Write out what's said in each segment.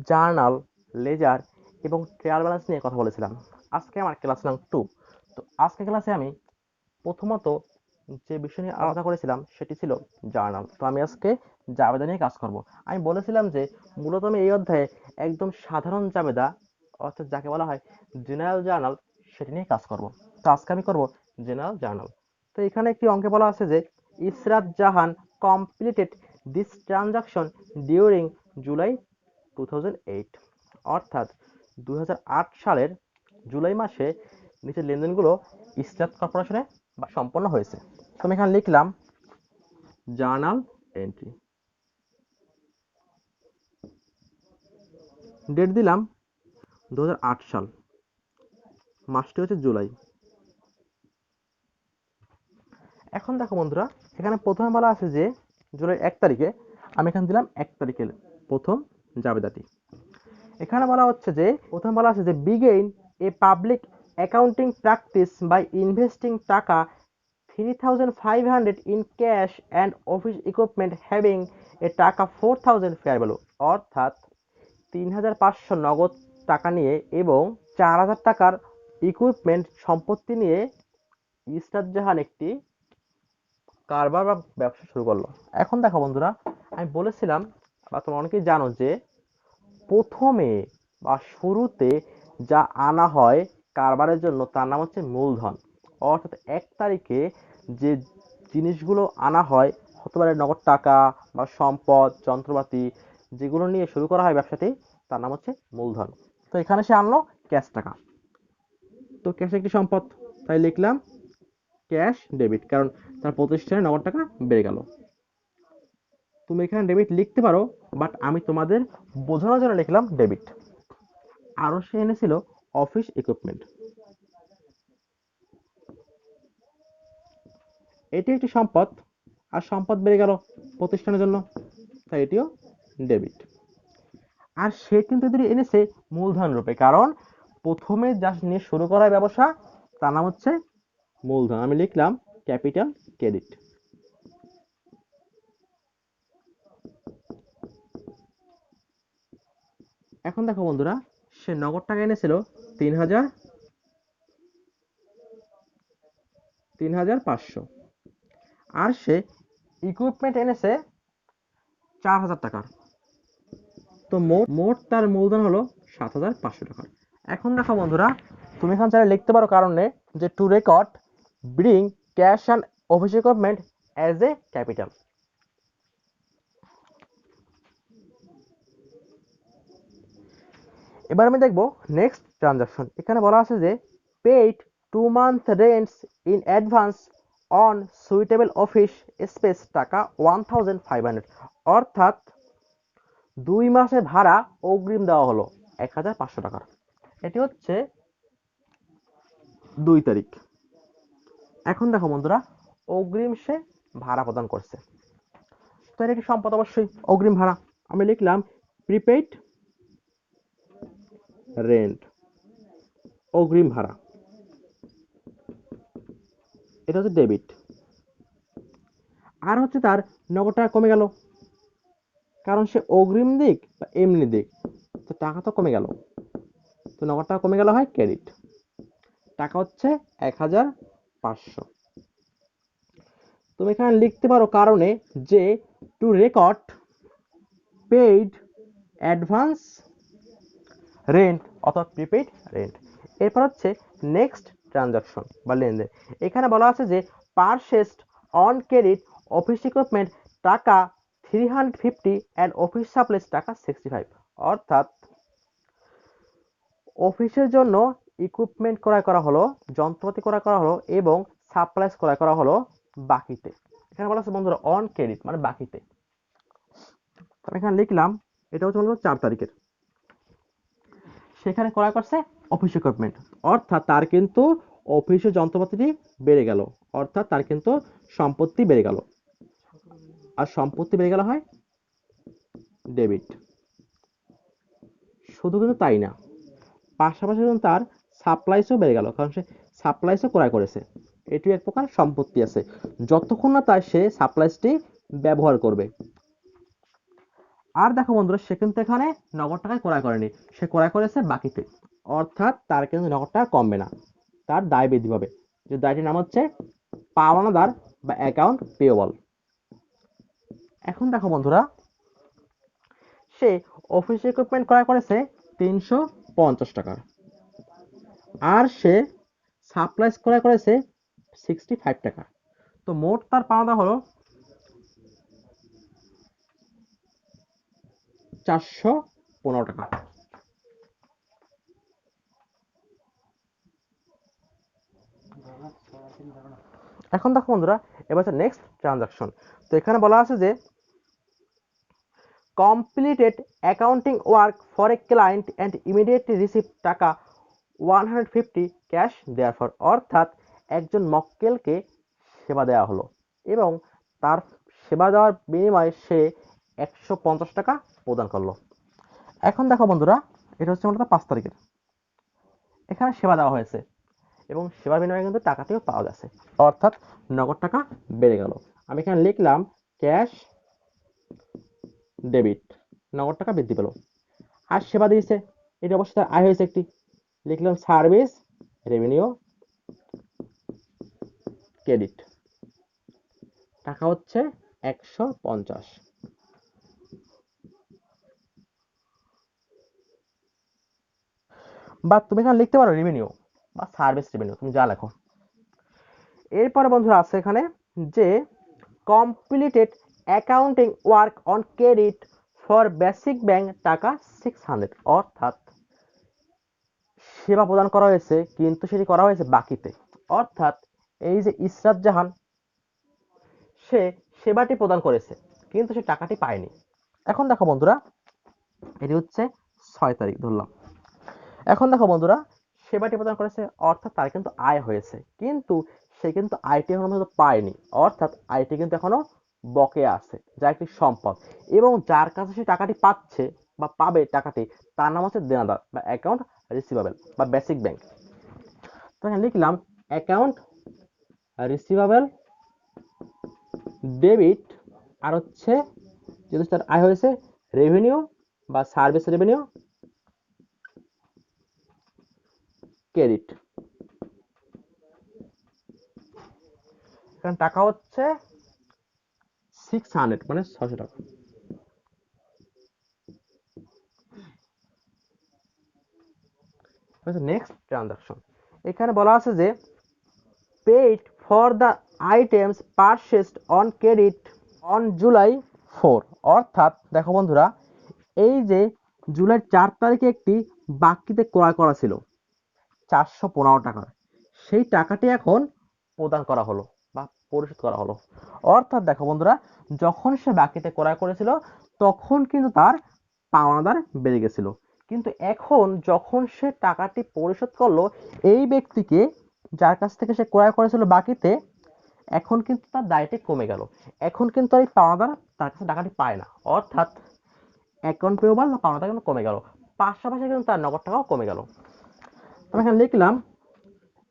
Journal, laser এবং trial balance নিয়ে কথা বলেছিলাম। আজকে আমার ক্লাস নাম 2। তো আজকে ক্লাসে আমি প্রথমত যে বিষয় নিয়ে আলোচনা করেছিলাম সেটি ছিল জার্নাল। তো আমি আজকে জাবেদা নিয়ে কাজ করব। আমি বলেছিলাম যে মূলত আমি এই অধ্যায়ে একদম সাধারণ জাবেদা, অর্থাৎ যাকে বলা হয় জেনারেল জার্নাল, সেটি নিয়ে কাজ করব। তো আজকে আমি করব জেনারেল জার্নাল। তো এখানে একটি অঙ্কে বলা আছে যে Israt Jahan completed this transaction during July 2008, অর্থাৎ 2008 সালের জুলাই মাসে নিচের লেনদেনগুলো ইসরাত কর্পোরেশনে সম্পন্ন হয়েছে। তো আমি এখানে লিখলাম জার্নাল এন্ট্রি, ডেট দিলাম 2008 সাল, মাসটি হচ্ছে জুলাই। এখন দেখো বন্ধুরা, এখানে প্রথমে বলা আছে যে জুলাই 1 তারিখে, আমি এখানে দিলাম 1 তারিখের প্রথম জাবেদাটি। এখানে বলা হচ্ছে যে প্রথমে বলা আছে যে began a public accounting practice by investing টাকা 3,500 in cash and office equipment having a টাকা 4,000 fair value, অর্থাৎ 3,500 নগদ টাকা নিয়ে এবং 4,000 টাকার ইকুইপমেন্ট সম্পত্তি নিয়ে ইসরাত জাহান একটি কারবার বা ব্যবসা শুরু করলো। এখন দেখো বন্ধুরা, আমি বলেছিলাম বা তোমরা অনেকেই জানো যে প্রথমে বা শুরুতে যা আনা হয় কারবারের জন্য তার নাম হচ্ছে মূলধন। অর্থাৎ 1 তারিখে যে জিনিসগুলো আনা হয়, হতে পারে নগদ টাকা বা সম্পদ, যন্ত্রপাতি, যেগুলো নিয়ে শুরু করা হয় ব্যবসাটি, তার নাম হচ্ছে মূলধন। তো এখানে সে আনলো ক্যাশ টাকা, তো ক্যাশ একটি সম্পদ, তাই লিখলাম ক্যাশ ডেবিট, কারণ তার প্রতিষ্ঠানে নগদ টাকা বেড়ে গেল। তুমি এখানে ডেবিট লিখতে পারো, বাট আমি তোমাদের বোঝানোর জন্য লিখলাম ডেবিট। আরো সে এনেছিল অফিস ইকুইপমেন্ট, এটি একটি সম্পদ, আর সম্পদ বেড়ে গেল প্রতিষ্ঠানের জন্য, তাই এটিও ডেবিট। আর সে কিন্তু এদের এনেছে মূলধন রূপে, কারণ প্রথমে যা নিয়ে শুরু করা ব্যবসা তার নাম হচ্ছে মূলধন। আমি লিখলাম ক্যাপিটাল ক্রেডিট। এখন দেখো বন্ধুরা, সে নগদ টাকা এনেছিল 3,500, আর সে ইকুইপমেন্ট এনেছে 4,000 টাকার। তো মোট তার মূলধন হলো 7,500 টাকা। এখন দেখো বন্ধুরা, তুমি এখানে চাইলে লিখতে পারো কারণে যে two record bring cash and office equipment as a capital. এবার আমি দেখবো নেক্সট ট্রানজাকশন। এখানে বলা আছে যে paid 2 month rents in advance on suitable office space টাকা 1,500, অর্থাৎ 2 মাসের ভাড়া অগ্রিম দেওয়া হলো 1,500 টাকার। এটি হচ্ছে 2 তারিখ। এখন দেখো বন্ধুরা, অগ্রিম সে ভাড়া প্রদান করছে, তো এর একটি সম্পদ অবশ্যই অগ্রিম ভাড়া। আমি লিখলাম প্রিপেইড রেন্ট, অগ্রিম ভাড়া, এটা হচ্ছে ডেবিট। আর হচ্ছে তার নগদ টাকা কমে গেল, কারণ সে অগ্রিম দিক বা এমনি দিক, তো টাকা তো কমে গেল, তো নগদ টাকা কমে গেল হয় ক্রেডিট। টাকা হচ্ছে 1,500। তুমি এখানে লিখতে পারো কারণে যে two record paid advance rent অথবা প্রিপেইড রেন্ট। এরপর হচ্ছে নেক্সট ট্রানজাকশন বা লেনদেন। এখানে বলা আছে যে purchased on credit office equipment টাকা 350 অ্যান্ড অফিস সাপ্লাইস টাকা 65, অর্থাৎ অফিসের জন্য ইকুইপমেন্ট ক্রয় করা হলো, যন্ত্রপাতি ক্রয় করা হলো এবং সাপ্লাইস ক্রয় করা হলো বাকিতে। এখানে বলা আছে বন্ধুরা অন ক্রেডিট মানে বাকিতে। আমি এখানে লিখলাম এটা হচ্ছে 4 তারিখের, সেখানে ক্রয় করছে অফিস ইকুইপমেন্ট, অর্থাৎ তার কিন্তু অফিসের যন্ত্রপাতিটি বেড়ে গেল, অর্থাৎ তার কিন্তু সম্পত্তি বেড়ে গেল, আর সম্পত্তি বেড়ে গেল হয় ডেবিট। শুধু কিন্তু তাই না, পাশাপাশি তার সাপ্লাইসও বেড়ে গেল, কারণ সে সাপ্লাইসও ক্রয় করেছে, এটি এক প্রকার সম্পত্তি আছে যতক্ষণ না তার সে সাপ্লাইসটি ব্যবহার করবে। আর দেখো বন্ধুরা, সে কিন্তু এখানে নগদ টাকায় ক্রয় করেনি, সে ক্রয় করেছে বাকিতে, অর্থাৎ তার কিন্তু নগদ টাকা কমবে না, তার দায় বৃদ্ধি পাবে। যে দায়টির নাম হচ্ছে পাওনাদার বা অ্যাকাউন্ট পেয়েবল। এখন দেখো বন্ধুরা, সে অফিস ইকুইপমেন্ট ক্রয় করেছে 350 টাকার, আর সে সাপ্লাইস ক্রয় করেছে 65 টাকা। তো মোট তার পাওনা হলো 415 টাকা। এখন দেখো বন্ধুরা, এবার হচ্ছে নেক্সট ট্রানজাকশন। তো এখানে বলা আছে যে completed accounting work for a client and immediately received টাকা 150 ক্যাশ therefore, অর্থাৎ একজন মক্কেলকে সেবা দেওয়া হলো এবং তার সেবা দেওয়ার বিনিময়ে সে 150 টাকা প্রদান করলো। এখন দেখো বন্ধুরা, এটা হচ্ছে মূলত 5 তারিখের, এখানে সেবা দেওয়া হয়েছে এবং সেবার বিনিময়ে কিন্তু টাকাটিও পাওয়া গেছে, অর্থাৎ নগদ টাকা বেড়ে গেল। আমি এখানে লিখলাম ক্যাশ ডেবিট, নগদ টাকা বৃদ্ধি পেল। আর সেবা দিয়েছে, এটা অবশ্যই তার আয় হয়েছে একটি, লিখলাম সার্ভিস রেভিনিউ ক্রেডিট, টাকা হচ্ছে 150। বা তুমি এখানে লিখতে পারো রেভিনিউ বা সার্ভিস রেভিনিউ, তুমি যা লেখো। এরপরে বন্ধুরা আছে এখানে যে completed accounting work on credit for basic bank টাকা 600, অর্থাৎ সেবা প্রদান করা হয়েছে কিন্তু সেটি করা হয়েছে বাকিতে, অর্থাৎ এই যে ইসরাত জাহান, সে সেবাটি প্রদান করেছে কিন্তু সে টাকাটি পায়নি। এখন দেখো বন্ধুরা, এটি হচ্ছে 6 তারিখ ধরলাম। এখন দেখো বন্ধুরা, সেবাটি প্রদান করেছে অর্থাৎ তার কিন্তু আয় হয়েছে, কিন্তু সে কিন্তু আয়টি এখনো পর্যন্ত পায়নি, অর্থাৎ আয়টি কিন্তু এখনো বকেয়া আছে, যা একটি সম্পদ, এবং যার কাছে সে টাকাটি পাচ্ছে বা পাবে টাকাটি, তার নাম হচ্ছে দেনাদার বা অ্যাকাউন্ট রিসিভেবল বা বেসিক ব্যাংক। তো এখানে লিখলাম অ্যাকাউন্ট রিসিভেবল ডেবিট, আর হচ্ছে যেহেতু তার আয় হয়েছে রেভিনিউ বা সার্ভিস রেভিনিউ ক্রেডিট। এখানে টাকা হচ্ছে 600 মানে 600 টাকা। নেক্সট ট্রানজাকশন, এখানে বলা আছে যে paid for the items purchased on credit on July 4, অর্থাৎ দেখো বন্ধুরা, এই যে জুলাই 4 তারিখে একটি বাকিতে ক্রয় করা ছিল 415 টাকার, সেই টাকাটি এখন প্রদান করা হলো বা পরিশোধ করা হলো। অর্থাৎ দেখো বন্ধুরা, যখন সে বাকিতে ক্রয় করেছিল তখন কিন্তু তার পাওনাদার বেড়ে গেছিল, কিন্তু এখন যখন সে টাকাটি পরিশোধ করলো এই ব্যক্তিকে যার কাছ থেকে সে ক্রয় করেছিল বাকিতে, এখন কিন্তু তার দায়টি কমে গেল, এখন কিন্তু এই পাওনাদার তার কাছে টাকাটি পায় না, অর্থাৎ অ্যাকাউন্ট পেয়েবল বা পাওনাদার কিন্তু কমে গেল, পাশাপাশি কিন্তু তার নগদ টাকাও কমে গেল। আমি এখানে লিখলাম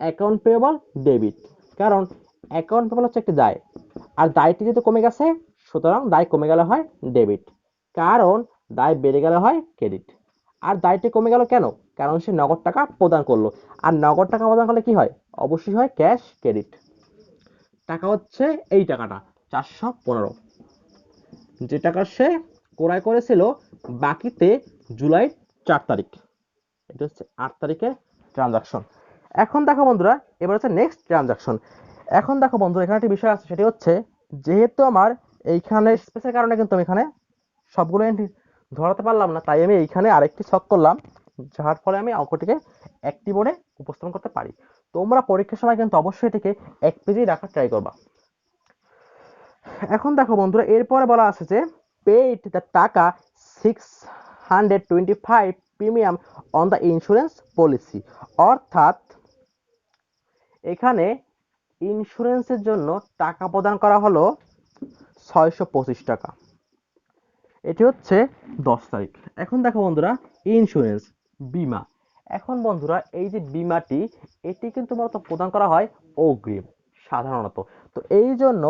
অ্যাকাউন্ট পেয়েবল ডেবিট, কারণ অ্যাকাউন্ট পেয়েবল হচ্ছে একটি দায়, আর দায়টি যেহেতু কমে গেছে সুতরাং দায় কমে গেলে হয় ডেবিট, কারণ দায় বেড়ে গেলে হয় ক্রেডিট। আর দায়টি কমে গেল কেন? কারণ সে নগদ টাকা প্রদান করলো, আর নগদ টাকা প্রদান করলে কি হয়? অবশ্যই হয় ক্যাশ ক্রেডিট। টাকা হচ্ছে এই টাকাটা 415, যে টাকা সে ক্রয় করেছিল বাকিতে জুলাই 4 তারিখ, এটা হচ্ছে 8 তারিখের ট্রানজাকশন। এখন দেখো বন্ধুরা, এবার হচ্ছে নেক্সট ট্রানজাকশন। এখন দেখো বন্ধুরা, এখানে একটা বিষয় আছে, সেটি হচ্ছে যেহেতু আমার এইখানে স্পেসের কারণে কিন্তু আমি এখানে সবগুলো এন্ট্রি ধরাতে পারলাম না, তাই আমি এইখানে আরেকটি ছক করলাম, যার ফলে আমি অঙ্কটিকে একটি বোর্ডে উপস্থাপন করতে পারি। তোমরা পরীক্ষার সময় কিন্তু অবশ্যই এটিকে এক পেজেই রাখার ট্রাই করবা। এখন দেখো বন্ধুরা, এরপরে বলা আছে যে পেইড দ্য টাকা 625 premium on the insurance policy, অর্থাৎ এখানে ইন্স্যুরেন্সের জন্য টাকা প্রদান করা হলো 625 টাকা, এটি হচ্ছে 10 তারিখ। এখন দেখো বন্ধুরা, ইন্স্যুরেন্স বীমা, এখন বন্ধুরা এই যে বীমাটি এটি কিন্তু মূলত প্রদান করা হয় অগ্রিম, সাধারণত। তো এই জন্য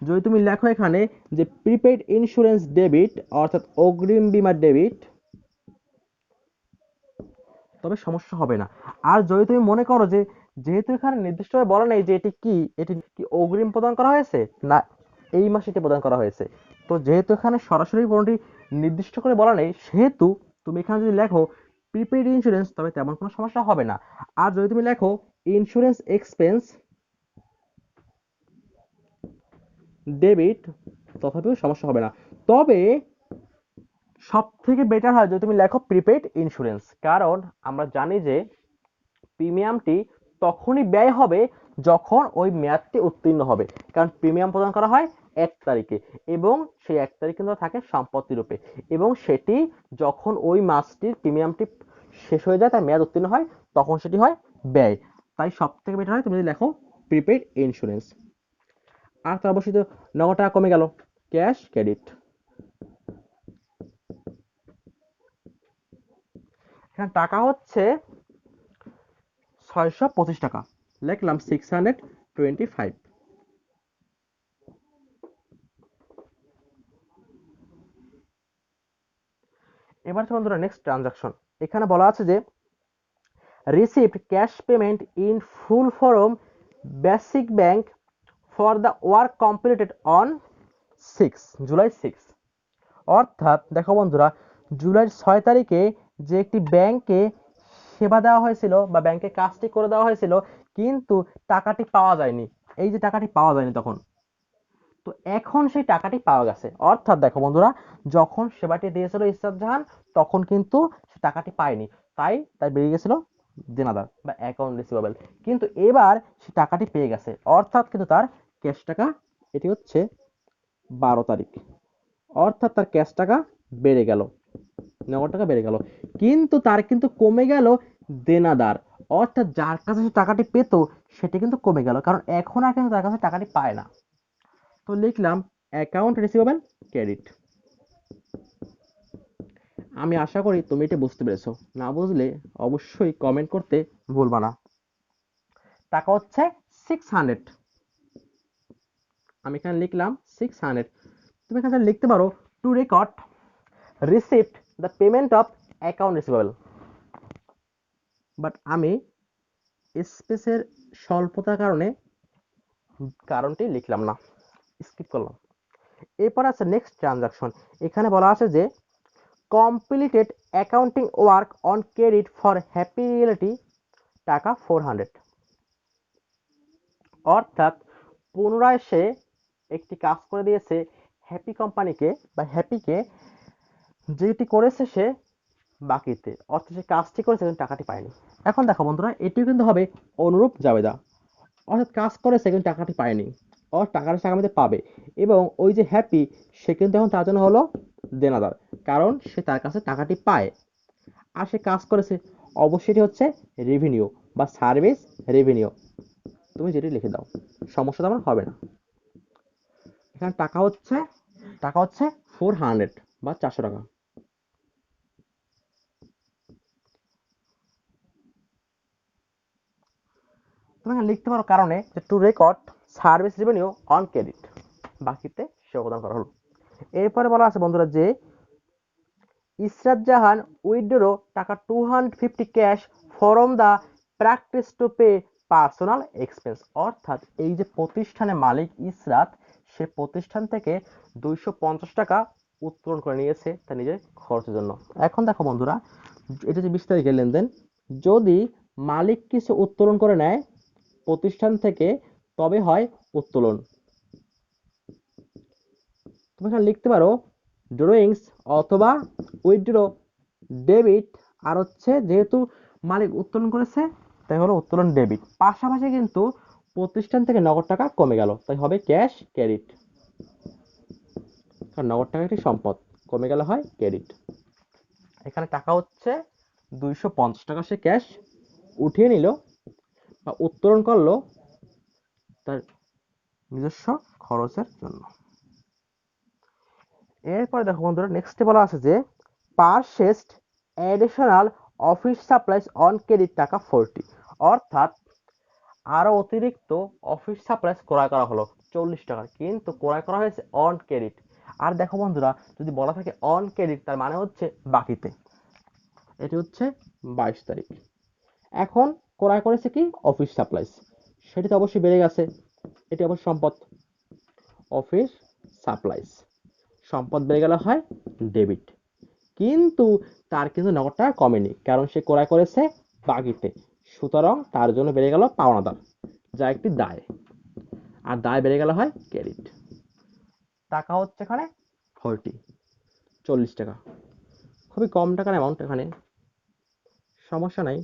যদি তুমি লেখো এখানে যে প্রিপেইড ইন্স্যুরেন্স ডেবিট অর্থাৎ অগ্রিম বীমা ডেবিট, তবে সমস্যা হবে না। আর যদি তুমি মনে করো যে যেহেতু এখানে নির্দিষ্টভাবে বলা নেই যে এটি কি অগ্রিম প্রদান করা হয়েছে না এই মাসে এটি প্রদান করা হয়েছে, তো যেহেতু এখানে সরাসরি কোনোটি নির্দিষ্ট করে বলা নেই, সেহেতু তুমি এখানে যদি লেখো প্রিপেইড ইন্স্যুরেন্স তবে তেমন কোনো সমস্যা হবে না। আর যদি তুমি লেখো ইন্স্যুরেন্স এক্সপেন্স ডেবিট, তথাপিও সমস্যা হবে না। তবে সব থেকে বেটার হয় যদি তুমি লেখো প্রিপেইড ইন্স্যুরেন্স, কারণ আমরা জানি যে প্রিমিয়ামটি তখনই ব্যয় হবে যখন ওই মেয়াদটি উত্তীর্ণ হবে, কারণ প্রিমিয়াম প্রদান করা হয় 1 তারিখে এবং সেই 1 তারিখ কিন্তু থাকে সম্পত্তি রূপে, এবং সেটি যখন ওই মাসটির প্রিমিয়ামটি শেষ হয়ে যায়, তার মেয়াদ উত্তীর্ণ হয়, তখন সেটি হয় ব্যয়। তাই সব থেকে বেটার হয় তুমি যদি লেখো প্রিপেইড ইন্স্যুরেন্স। আর তার অবশ্যই তো নগদ টাকা কমে গেল, ক্যাশ ক্রেডিট। এখানে টাকা হচ্ছে 625 টাকা, লিখলাম 625। এবার হচ্ছে বন্ধুরা নেক্সট ট্রানজাকশন। এখানে বলা আছে যে received cash payment in full form basic bank for the work completed on July 6। অর্থাৎ দেখো বন্ধুরা, জুলাই 6 তারিখে যে একটি ব্যাংকে সেবা দেওয়া হয়েছিল বা ব্যাংকে কাজটি করে দেওয়া হয়েছিল, কিন্তু টাকাটি পাওয়া যায়নি। এই যে টাকাটি পাওয়া যায়নি তখন, তো এখন সেই টাকাটি পাওয়া গেছে। অর্থাৎ দেখো বন্ধুরা, যখন সেবাটি দিয়েছিল ইসরাত জাহান, তখন কিন্তু সে টাকাটি পায়নি, তাই বেরিয়ে গেছিল দেনাদার বা অ্যাকাউন্ট রিসিভেবল। কিন্তু এবার সে টাকাটি পেয়ে গেছে, অর্থাৎ কিন্তু তার ক্যাশ টাকা, এটি হচ্ছে 12 তারিখ, অর্থাৎ তার ক্যাশ টাকা বেড়ে গেল, নগদ টাকা বেড়ে গেল, কিন্তু তার কিন্তু কমে গেল দেনাদার, অর্থাৎ যার কাছে সে টাকাটি পেত সেটি কিন্তু কমে গেল, কারণ এখন আর কিন্তু তার কাছে টাকাটি পায় না। তো লিখলাম অ্যাকাউন্ট রিসিভেবল ক্রেডিট। আমি আশা করি তুমি এটা বুঝতে পেরেছো, না বুঝলে অবশ্যই কমেন্ট করতে ভুলবা না। টাকা হচ্ছে 600, আমি এখানে লিখলাম 600। তুমি এখানে লিখতে পারো two record receipt the payment of account receivable, but আমি স্পেসের স্বল্পতার কারণটি লিখলাম না, স্কিপ করলাম। এরপর আছে নেক্সট ট্রানজাকশন। এখানে বলা আছে যে completed accounting work on credit for happy reality, টাকা 400। অর্থাৎ পুনরায় সে একটি কাজ করে দিয়েছে হ্যাপি কোম্পানিকে বা হ্যাপিকে, যেটি করেছে সে বাকিতে, অর্থাৎ সে কাজটি করেছে কিন্তু টাকাটি পায়নি। এখন দেখো বন্ধুরা, এটিও কিন্তু হবে অনুরূপ জাবেদা, অর্থাৎ কাজ করেছে কিন্তু টাকাটি পায়নি, টাকাটা সে আগামীতে পাবে, এবং ওই যে হ্যাপি, সে কিন্তু এখন তার জন্য হলো দেনাদার, কারণ সে তার কাছে টাকাটি পায় আর সে কাজ করেছে। অবশ্যই হচ্ছে রেভিনিউ বা সার্ভিস রেভিনিউ, তুমি যেটি লিখে দাও, সমস্যা তেমন হবে না। এখানে টাকা হচ্ছে 400 বা 400 টাকা। তুমি এখানে লিখতে পারো কারণে যে two record service revenue on credit, বাকিতে সে প্রদান করা হলো। এরপরে বলা আছে বন্ধুরা যে ইসরাত জাহান উইথড্র টাকা 250 cash from the practice to pay personal expense. অর্থাৎ এই যে প্রতিষ্ঠানের মালিক ইসরাত, সে প্রতিষ্ঠান থেকে 250 টাকা উত্তোলন করে নিয়েছে তার নিজের খরচের জন্য। এখন দেখো বন্ধুরা, এটা যে 20 তারিখের লেনদেন, যদি মালিক কিছু উত্তোলন করে নেয় প্রতিষ্ঠান থেকে, তবে হয় উত্তোলন। তুমি এখানে লিখতে পারো ড্রয়িংস অথবা উইথড্র ডেবিট, আর হচ্ছে যেহেতু মালিক উত্তোলন করেছে তাই হলো উত্তোলন ডেবিট, পাশাপাশি কিন্তু প্রতিষ্ঠান থেকে নগদ টাকা কমে গেল, তাই হবে ক্যাশ ক্রেডিট, কারণ নগদ টাকা একটি সম্পদ, কমে গেলে হয় ক্রেডিট। এখানে টাকা হচ্ছে 250 টাকা সে ক্যাশ উঠিয়ে নিল বা উত্তোলন করলো তার নিজস্ব খরচের জন্য। এরপরে দেখো বন্ধুরা, নেক্সটে বলা আছে যে purchased additional office supplies on credit, টাকা 40। অর্থাৎ আরো অতিরিক্ত অফিস সাপ্লাইস ক্রয় করা হলো 40 টাকার, কিন্তু ক্রয় করা হয়েছে অন ক্রেডিট। আর দেখো বন্ধুরা, যদি বলা থাকে অন ক্রেডিট তার মানে হচ্ছে বাকিতে। এটি হচ্ছে 22 তারিখ। এখন ক্রয় করেছে কি অফিস সাপ্লাইস, সেটি তো অবশ্যই বেড়ে গেছে, এটি অবশ্য সম্পদ। অফিস সাপ্লাইস সম্পদ বেড়ে গেলে হয় ডেবিট, কিন্তু তার কিন্তু নগদ টাকা কমেনি, কারণ সে ক্রয় করেছে বাকিতে, সুতরাং তার জন্য বেড়ে গেল পাওনাদার, যা একটি দায়। আর দায় বেড়ে গেলে হয় ক্রেডিট। টাকা হচ্ছে এখানে 40 টাকা, খুবই কম টাকার অ্যামাউন্ট, এখানে সমস্যা নাই।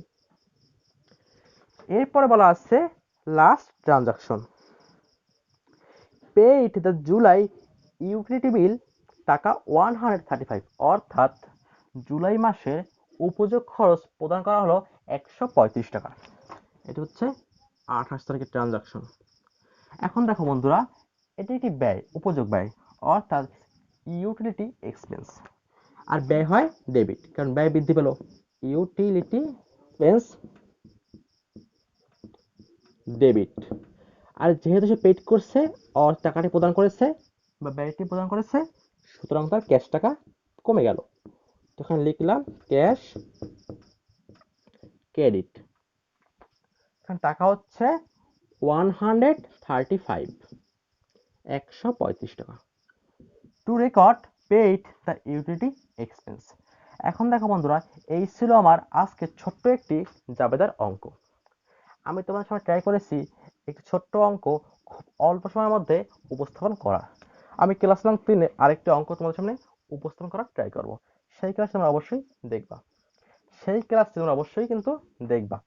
এরপরে বলা আছে last transaction, paid the July utility bill টাকা 135, অর্থাৎ জুলাই মাসের উপযোগ খরচ প্রদান করা হলো 135 টাকা। এটি হচ্ছে 28 তারিখের ট্রানজাকশন। এখন দেখো বন্ধুরা, এটি একটি ব্যয়, উপযোগ ব্যয়, অর্থাৎ ইউটিলিটি এক্সপেন্স। আর ব্যয় হয় ডেবিট, কারণ ব্যয় বৃদ্ধি পেল, ইউটিলিটি এক্সপেন্স ডেবিট। আর যেহেতু সে পেড করছে, টাকাটি প্রদান করেছে বা ব্যয়টি প্রদান করেছে, সুতরাং তার ক্যাশ টাকা কমে গেল। তখন লিখলাম ক্যাশ ক্রেডিট। এখন টাকা হচ্ছে 135, 135 টাকা। Two record paid the utility expense. এখন দেখো বন্ধুরা, এই ছিল আমার আজকে ছোট্ট একটি জাবেদার অঙ্ক। আমি তোমার সামনে ট্রাই করেছি একটি ছোট্ট অঙ্ক খুব অল্প সময়ের মধ্যে উপস্থাপন করা। আমি ক্লাস নং 3-এ আরেকটি অঙ্ক তোমাদের সামনে উপস্থাপন করার ট্রাই করব, সেই ক্লাস তোমরা অবশ্যই দেখবা, সেই ক্লাস তোমরা অবশ্যই কিন্তু দেখবা।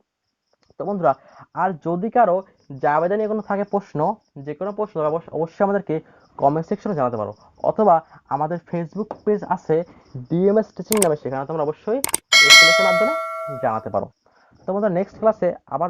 তো বন্ধুরা, আর যদি কারো জাবেদা নিয়ে কোনো থাকে প্রশ্ন, যে কোনো প্রশ্ন অবশ্যই আমাদেরকে কমেন্ট সেকশনে জানাতে পারো, অথবা আমাদের ফেসবুক পেজ আছে ডিএমএস টিচিং নামে, সেখানে তোমরা অবশ্যই এসএমএস এর মাধ্যমে জানাতে পারো। তো বন্ধুরা, নেক্সট ক্লাসে আবার